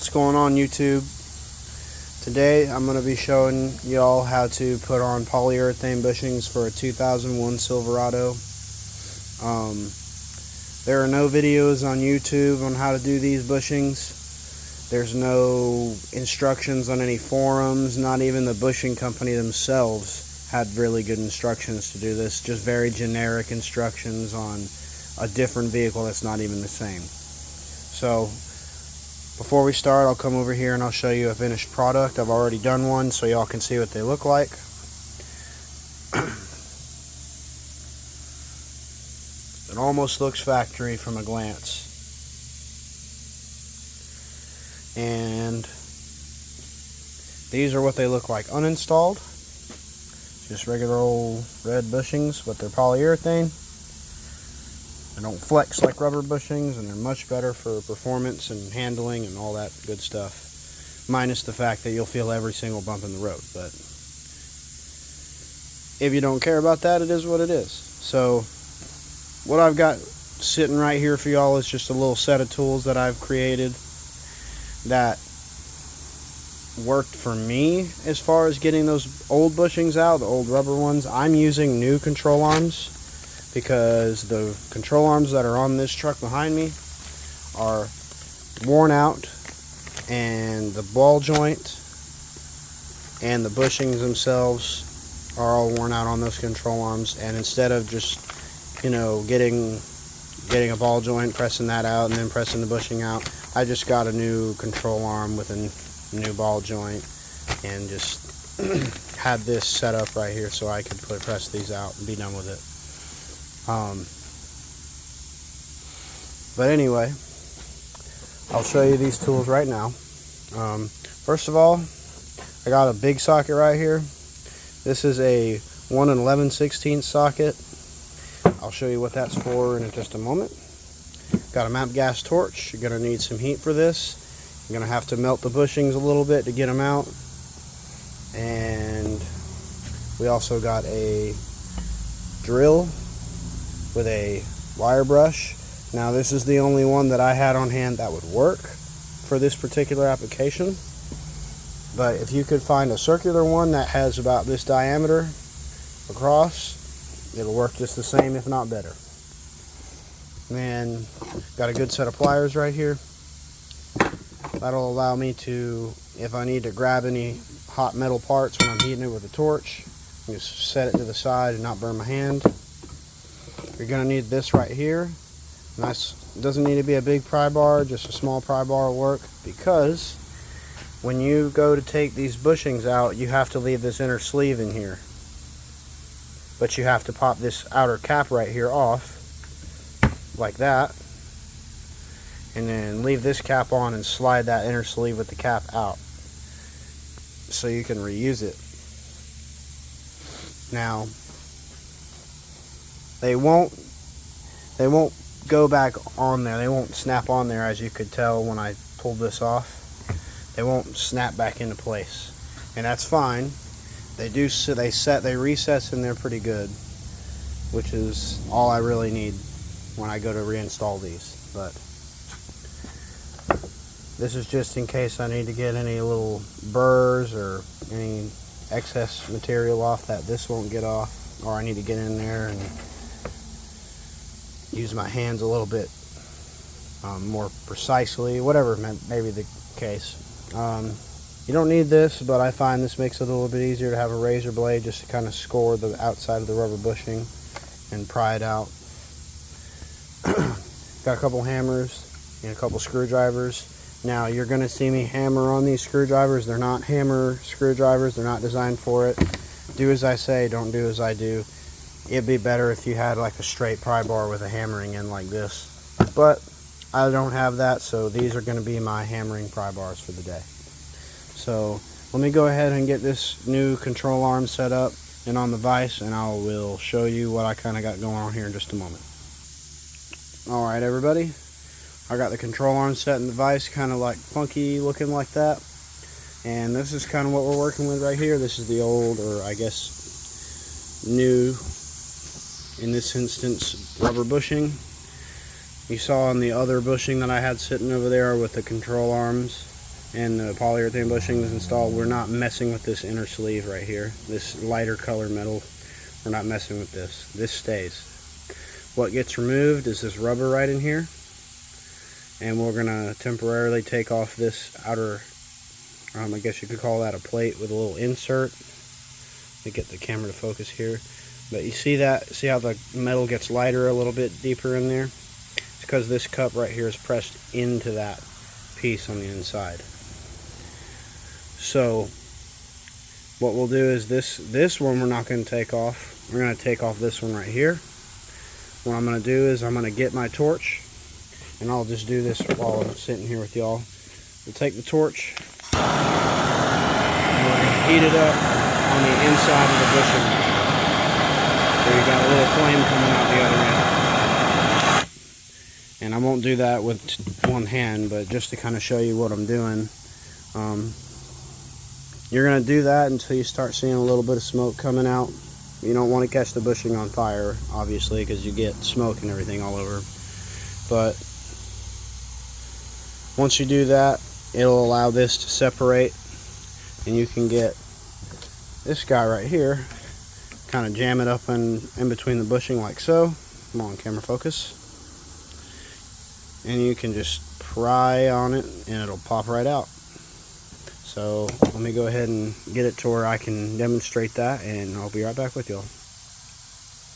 What's going on, YouTube? Today I'm going to be showing y'all how to put on polyurethane bushings for a 2001 Silverado. There are no videos on YouTube on how to do these bushings. There's no instructions on any forums. Not even the bushing company themselves had really good instructions to do this. Just very generic instructions on a different vehicle that's not even the same. So before we start, I'll come over here and I'll show you a finished product. I've already done one so y'all can see what they look like. It almost looks factory from a glance. And these are what they look like uninstalled. Just regular old red bushings, but they're polyurethane. They don't flex like rubber bushings, and they're much better for performance and handling and all that good stuff. Minus the fact that you'll feel every single bump in the road. But if you don't care about that, it is what it is. So what I've got sitting right here for y'all is just a little set of tools that I've created that worked for me as far as getting those old bushings out, the old rubber ones. I'm using new control arms because the control arms that are on this truck behind me are worn out, and the ball joint and the bushings themselves are all worn out on those control arms. And instead of just, you know, getting a ball joint, pressing that out, and then pressing the bushing out, I just got a new control arm with a new ball joint and just had this set up right here so I could press these out and be done with it. But anyway, I'll show you these tools right now. First of all, I got a big socket right here. This is a 1 11/16 socket. I'll show you what that's for in just a moment. Got a map gas torch. You're going to need some heat for this. You're going to have to melt the bushings a little bit to get them out. And we also got a drill with a wire brush. Now this is the only one that I had on hand that would work for this particular application. But if you could find a circular one that has about this diameter across, it'll work just the same, if not better. And got a good set of pliers right here. That'll allow me to, if I need to grab any hot metal parts when I'm heating it with a torch, just set it to the side and not burn my hand. You're going to need this right here. Nice. It doesn't need to be a big pry bar, just a small pry bar will work, because when you go to take these bushings out, you have to leave this inner sleeve in here. But you have to pop this outer cap right here off, like that, and then leave this cap on and slide that inner sleeve with the cap out so you can reuse it. Now, they won't go back on there. They won't snap on there, as you could tell when I pulled this off. They won't snap back into place, and that's fine. They recess in there pretty good, which is all I really need when I go to reinstall these. But this is just in case I need to get any little burrs or any excess material off that this won't get off, or I need to get in there and use my hands a little bit more precisely, whatever may be the case. You don't need this, but I find this makes it a little bit easier to have a razor blade just to kind of score the outside of the rubber bushing and pry it out. Got a couple hammers and a couple screwdrivers. Now you're going to see me hammer on these screwdrivers. They're not hammer screwdrivers. They're not designed for it. Do as I say, don't do as I do. It'd be better if you had like a straight pry bar with a hammering in like this. But I don't have that, so these are going to be my hammering pry bars for the day. So let me go ahead and get this new control arm set up and on the vise, and I will show you what I kind of got going on here in just a moment. Alright everybody, I got the control arm set in the vise, kind of like funky looking like that. And this is kind of what we're working with right here. This is the old, or I guess new, in this instance, rubber bushing. You saw on the other bushing that I had sitting over there with the control arms, and the polyurethane bushings installed, we're not messing with this inner sleeve right here. This lighter color metal, we're not messing with this. This stays. What gets removed is this rubber right in here, and we're gonna temporarily take off this outer, I guess you could call that a plate with a little insert. Let me get the camera to focus here. But you see that? See how the metal gets lighter a little bit deeper in there? It's because this cup right here is pressed into that piece on the inside. So what we'll do is this one we're not going to take off. We're going to take off this one right here. What I'm going to do is I'm going to get my torch, and I'll just do this while I'm sitting here with y'all. We'll take the torch, and we're going to heat it up on the inside of the bushing. So you got a little flame coming out the other end. And I won't do that with one hand, but just to kind of show you what I'm doing. You're going to do that until you start seeing a little bit of smoke coming out. You don't want to catch the bushing on fire, obviously, because you get smoke and everything all over. But once you do that, it'll allow this to separate, and you can get this guy right here, kind of jam it up in between the bushing like so. Come on, camera focus. And you can just pry on it and it'll pop right out. So let me go ahead and get it to where I can demonstrate that, and I'll be right back with y'all.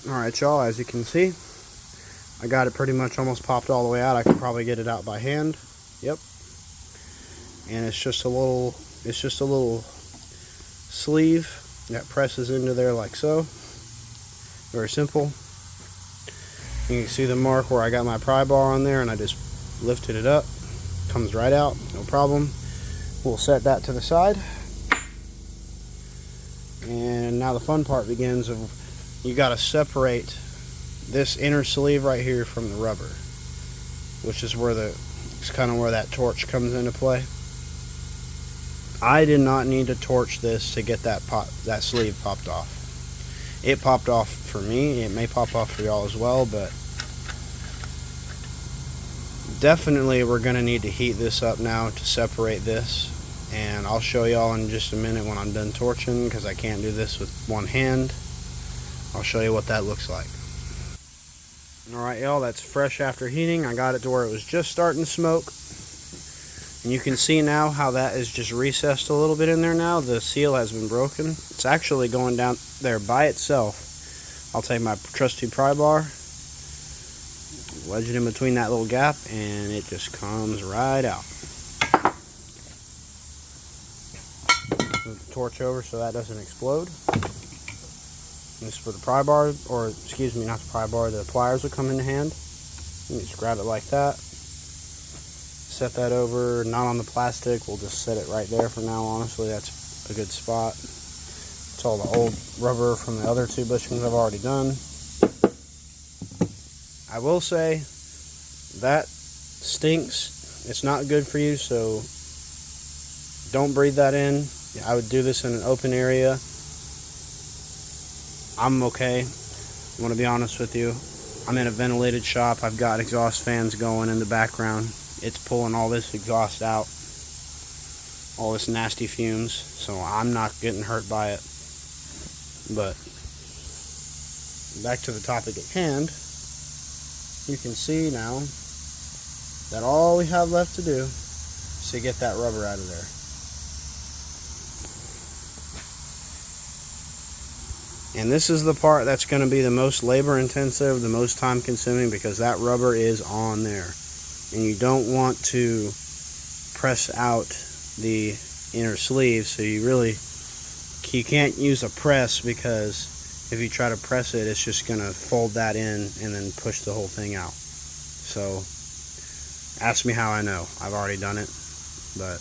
Alright y'all, as you can see, I got it pretty much almost popped all the way out. I could probably get it out by hand. Yep. And it's just a little sleeve that presses into there like so. Very simple. You can see the mark where I got my pry bar on there, and I just lifted it up. Comes right out, no problem. We'll set that to the side. And now the fun part begins of you got to separate this inner sleeve right here from the rubber, which is where it's kind of where that torch comes into play. I did not need to torch this to get that sleeve popped off. It popped off for me. It may pop off for y'all as well, but definitely we're going to need to heat this up now to separate this. And I'll show y'all in just a minute when I'm done torching, because I can't do this with one hand. I'll show you what that looks like. Alright y'all, that's fresh after heating. I got it to where it was just starting to smoke. And you can see now how that is just recessed a little bit in there now. The seal has been broken. It's actually going down there by itself. I'll take my trusty pry bar, wedge it in between that little gap, and it just comes right out. Move the torch over so that doesn't explode. And this is for the pry bar, or excuse me, not the pry bar, the pliers will come in hand. You just grab it like that. Set that over, not on the plastic. We'll just set it right there for now. Honestly, that's a good spot. It's all the old rubber from the other two bushings I've already done. I will say that stinks. It's not good for you, so don't breathe that in. I would do this in an open area. I'm okay. I want to be honest with you. I'm in a ventilated shop. I've got exhaust fans going in the background. It's pulling all this exhaust out, all this nasty fumes, so I'm not getting hurt by it. But back to the topic at hand, you can see now that all we have left to do is to get that rubber out of there. And this is the part that's going to be the most labor intensive, the most time consuming, because that rubber is on there. And you don't want to press out the inner sleeve, so you can't use a press, because if you try to press it, it's just going to fold that in and then push the whole thing out. So ask me how I know. I've already done it. But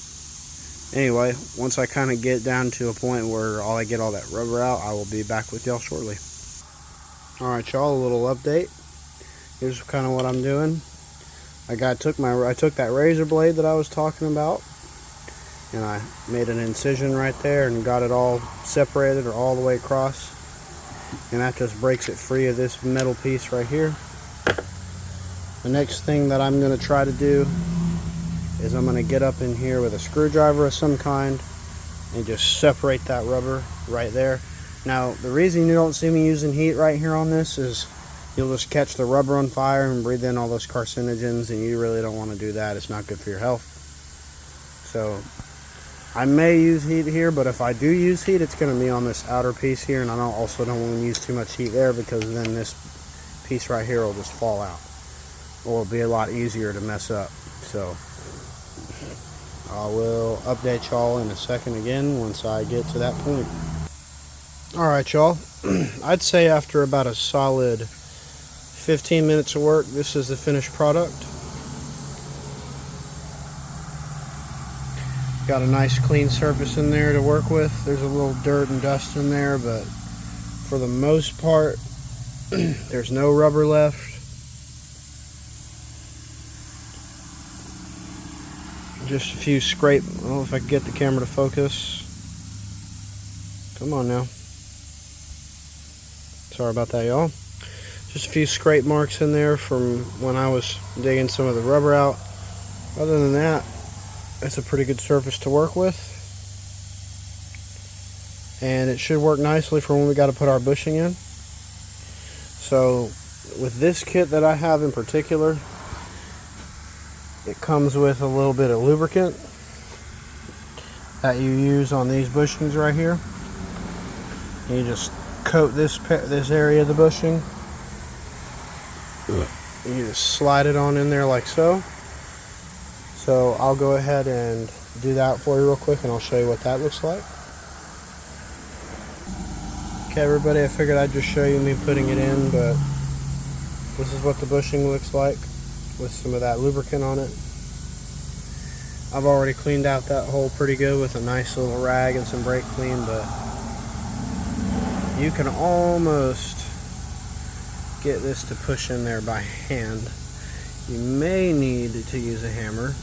anyway, once I kind of get down to a point where I get all that rubber out, I will be back with y'all shortly. Alright y'all, a little update. Here's kind of what I'm doing. I took that razor blade that I was talking about, and I made an incision right there and got it all separated, or all the way across, and that just breaks it free of this metal piece right here. The next thing that I'm going to try to do is I'm going to get up in here with a screwdriver of some kind and just separate that rubber right there. Now, the reason you don't see me using heat right here on this is you'll just catch the rubber on fire and breathe in all those carcinogens, and you really don't want to do that. It's not good for your health. So I may use heat here, but if I do use heat, it's going to be on this outer piece here, and I also don't want to use too much heat there, because then this piece right here will just fall out, or it'll be a lot easier to mess up. So I will update y'all in a second again once I get to that point. Alright y'all, I'd say after about a solid 15 minutes of work, this is the finished product. Got a nice clean surface in there to work with. There's a little dirt and dust in there, but for the most part, there's no rubber left. Just a few scrape. I don't know if I can get the camera to focus. Come on now. Sorry about that, y'all. Just a few scrape marks in there from when I was digging some of the rubber out. Other than that, it's a pretty good surface to work with. And it should work nicely for when we got to put our bushing in. So with this kit that I have in particular, it comes with a little bit of lubricant that you use on these bushings right here. And you just coat this area of the bushing. You just slide it on in there like so. So I'll go ahead and do that for you real quick, and I'll show you what that looks like. Okay everybody, I figured I'd just show you me putting it in, but this is what the bushing looks like with some of that lubricant on it. I've already cleaned out that hole pretty good with a nice little rag and some brake clean, but you can almost get this to push in there by hand. You may need to use a hammer,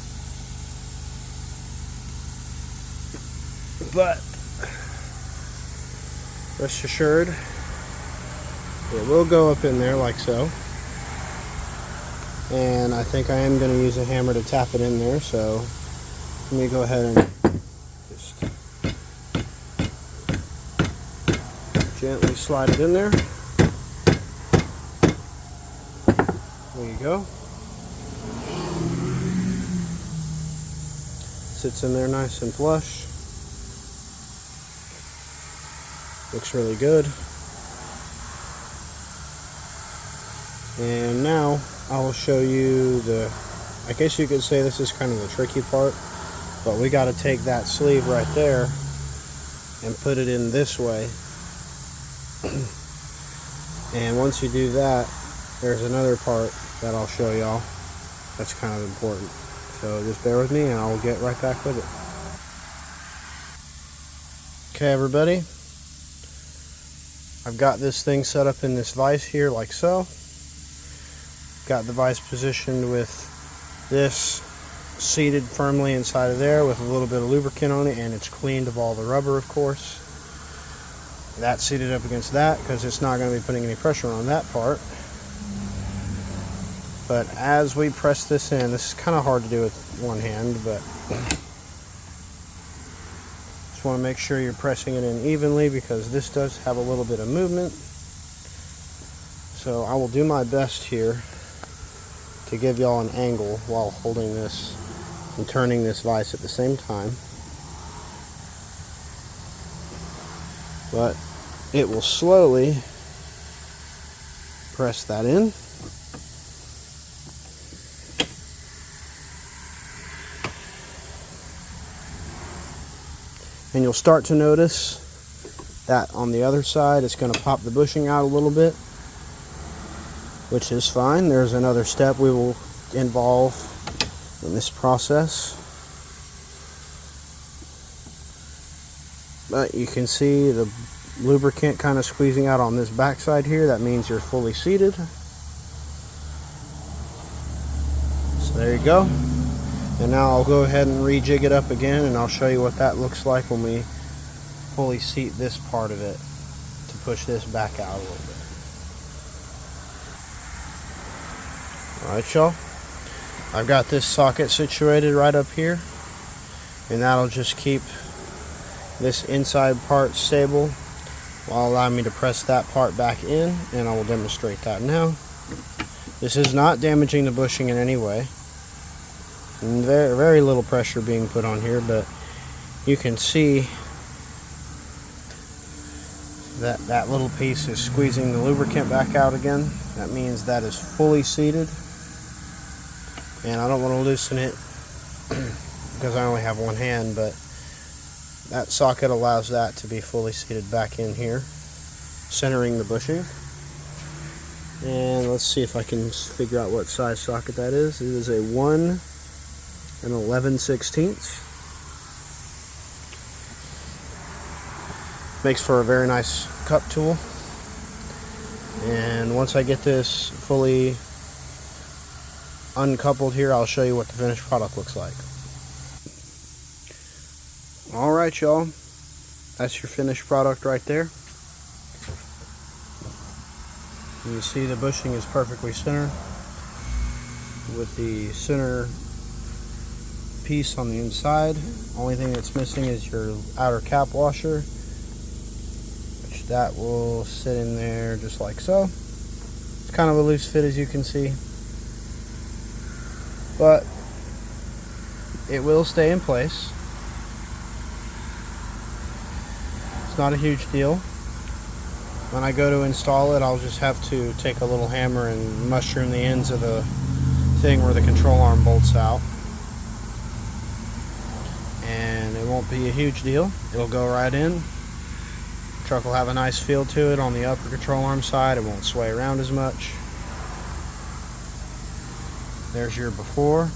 but rest assured, it will go up in there like so. And I think I am going to use a hammer to tap it in there, so let me go ahead and just gently slide it in there. There you go. Sits in there nice and flush. Looks really good. And now I will show you I guess you could say this is kind of the tricky part, but we got to take that sleeve right there and put it in this way. And once you do that, there's another part that I'll show y'all that's kind of important. So just bear with me and I'll get right back with it. Okay everybody, I've got this thing set up in this vise here like so. Got the vise positioned with this seated firmly inside of there with a little bit of lubricant on it, and it's cleaned of all the rubber, of course. That's seated up against that because it's not going to be putting any pressure on that part. But as we press this in, this is kind of hard to do with one hand, but just want to make sure you're pressing it in evenly because this does have a little bit of movement. So I will do my best here to give y'all an angle while holding this and turning this vise at the same time. But it will slowly press that in. And you'll start to notice that on the other side it's going to pop the bushing out a little bit, which is fine. There's another step we will involve in this process. But you can see the lubricant kind of squeezing out on this backside here. That means you're fully seated. So there you go. And now I'll go ahead and rejig it up again, and I'll show you what that looks like when we fully seat this part of it to push this back out a little bit. Alright y'all, I've got this socket situated right up here, and that'll just keep this inside part stable while allowing me to press that part back in, and I will demonstrate that now. This is not damaging the bushing in any way. Very, very little pressure being put on here, but you can see that that little piece is squeezing the lubricant back out again. That means that is fully seated, and I don't want to loosen it because I only have one hand, but that socket allows that to be fully seated back in here, centering the bushing. And let's see if I can figure out what size socket that is. It is a 1 11/16. Makes for a very nice cup tool. And once I get this fully uncoupled here, I'll show you what the finished product looks like. Alright, y'all, that's your finished product right there. You see the bushing is perfectly centered with the center piece on the inside. Only thing that's missing is your outer cap washer, which that will sit in there just like so. It's kind of a loose fit, as you can see, but it will stay in place. It's not a huge deal. When I go to install it, I'll just have to take a little hammer and mushroom the ends of the thing where the control arm bolts out. And it won't be a huge deal. It'll go right in. The truck will have a nice feel to it on the upper control arm side. It won't sway around as much. There's your before.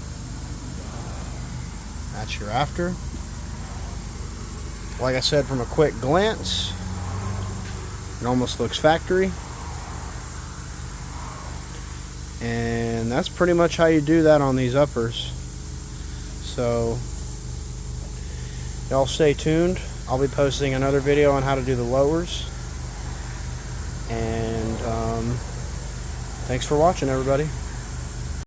That's your after. Like I said, from a quick glance, it almost looks factory. And that's pretty much how you do that on these uppers. So y'all stay tuned. I'll be posting another video on how to do the lowers. And thanks for watching, everybody.